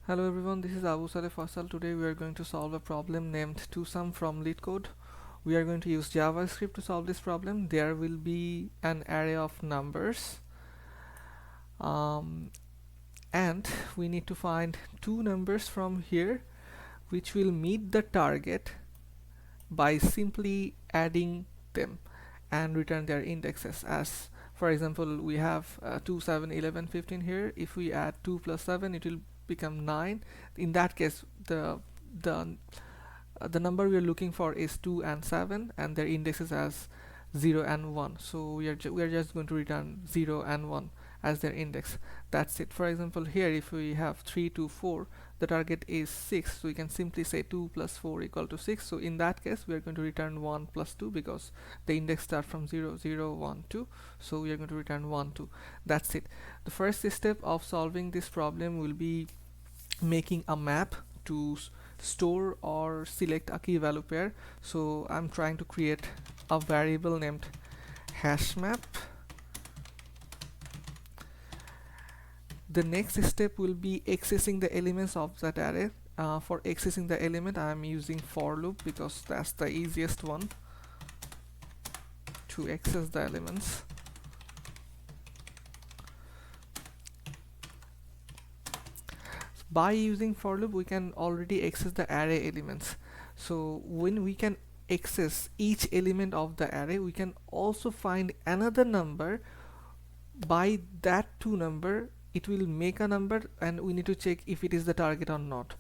Hello everyone, this is Abu Saleh Fasal. Today we are going to solve a problem named TwoSum from Leetcode. We are going to use JavaScript to solve this problem. There will be an array of numbers um, and we need to find two numbers from here which will meet the target by simply adding them and return their indexes. As for example, we have 2, 7, 11, 15 here. If we add 2 plus 7, it will become 9. In that case, the the number we are looking for is 2 and 7, and their indexes as 0 and 1. So we are just going to return 0 and 1 as their index. That's it. For example, here if we have 3 to 4, the target is 6, so we can simply say 2 plus 4 equal to 6. So in that case, we are going to return 1 plus 2 because the index start from 0, 0, 1, 2. So we are going to return 1, 2. That's it. The first step of solving this problem will be making a map to store or select a key value pair. So I'm trying to create a variable named hash map. The next step will be accessing the elements of that array. For accessing the element, I am using for loop because that's the easiest one to access the elements. By using for loop, we can already access the array elements. So when we can access each element of the array, we can also find another number. By that two number, it will make a number and we need to check if it is the target or not.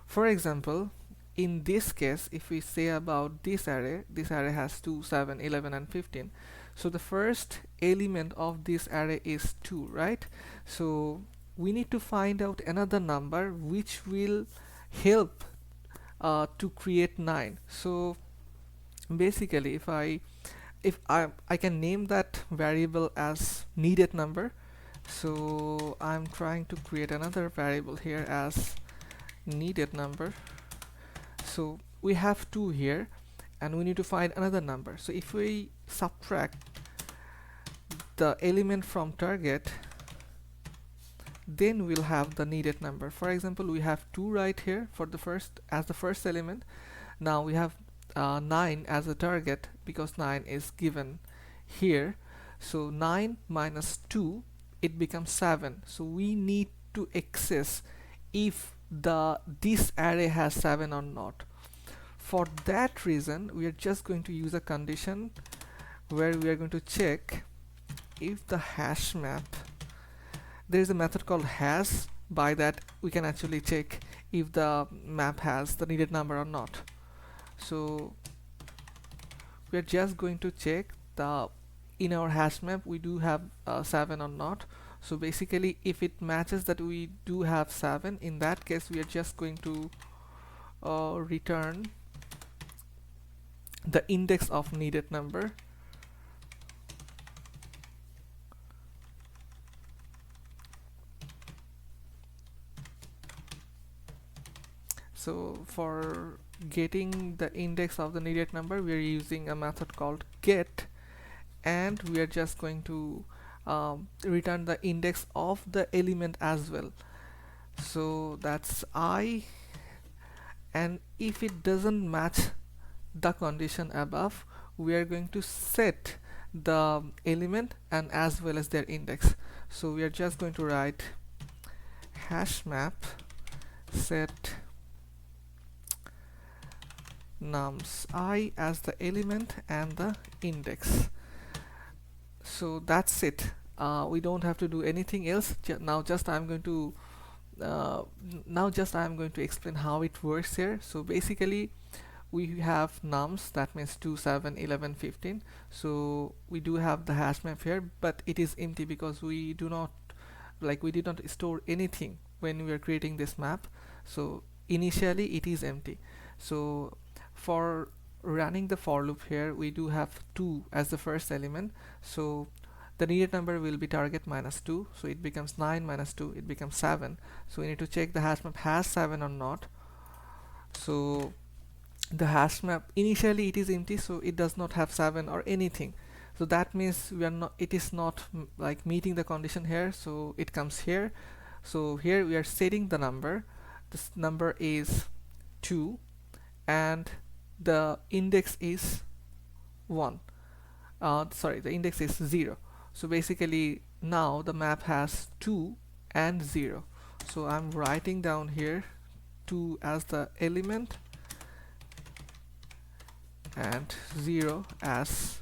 For example, in this case, if we say about this array has 2, 7, 11 and 15. So the first element of this array is 2, right? So we need to find out another number which will help to create 9. So basically, if I can name that variable as needed number. So I'm trying to create another variable here as needed number. So we have 2 here and we need to find another number. So if we subtract the element from target, then we'll have the needed number. For example, we have 2 right here for the first element. Now we have 9 as a target because 9 is given here. So 9 minus 2, it becomes 7. So we need to access if this array has 7 or not. For that reason, we are just going to use a condition where we are going to check if the hash map, there is a method called hash. By that we can actually check if the map has the needed number or not. So we are just going to check in our hash map we do have 7 or not. So basically, if it matches that we do have 7, in that case we are just going to return the index of needed number. So for getting the index of the needed number, we are using a method called get, and we are just going to return the index of the element as well. So that's I, and if it doesn't match the condition above, we are going to set the element and as well as their index. So we are just going to write hash map set nums I as the element and the index. So that's it. We don't have to do anything else. Now just I'm going to explain how it works here. So basically, we have nums, that means 2, 7, 11, 15. So we do have the hash map here, but it is empty because we did not store anything when we are creating this map. So initially it is empty. So for running the for loop here, we do have 2 as the first element. So the needed number will be target minus 2, so it becomes 9 minus 2, it becomes 7. So we need to check the hash map has 7 or not. So the hash map initially it is empty, so it does not have 7 or anything. So that means it is not like meeting the condition here, so it comes here. So here we are setting the number this number is 2 and the index is 1. Sorry, the index is 0. So basically now the map has 2 and 0. So I'm writing down here 2 as the element and 0 as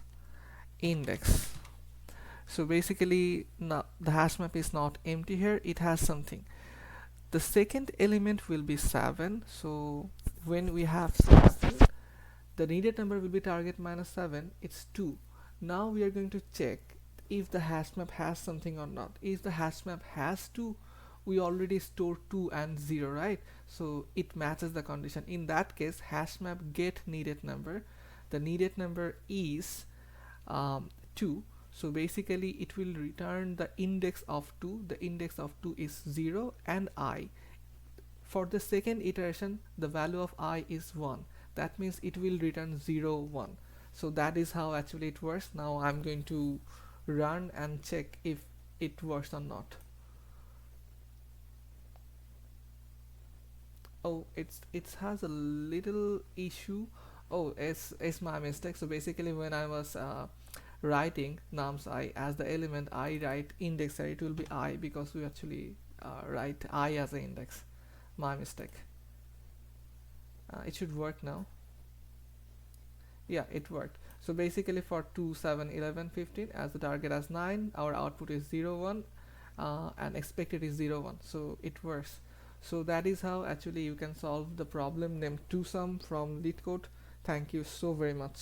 index. So basically now the hash map is not empty here, it has something. The second element will be 7. So when we have 16, the needed number will be target minus 7. It's 2. Now we are going to check if the hash map has something or not. If the hash map has 2, we already stored 2 and 0, right? So it matches the condition. In that case, hash map get needed number. The needed number is 2. So basically it will return the index of 2. The index of 2 is 0 and I. For the second iteration, the value of I is 1. That means it will return 0 1. So that is how actually it works. Now I'm going to run and check if it works or not. Oh, it has a little issue. Oh, it's my mistake. So basically when I was writing nums I as the element, I write index here. It will be I because we actually write I as an index. My mistake. It should work now. Yeah, it worked. So basically for 2 7 11 15, as the target as 9, our output is 0 1 and expected is 0 1. So it works. So that is how actually you can solve the problem named 2sum from Leetcode. Thank you so very much.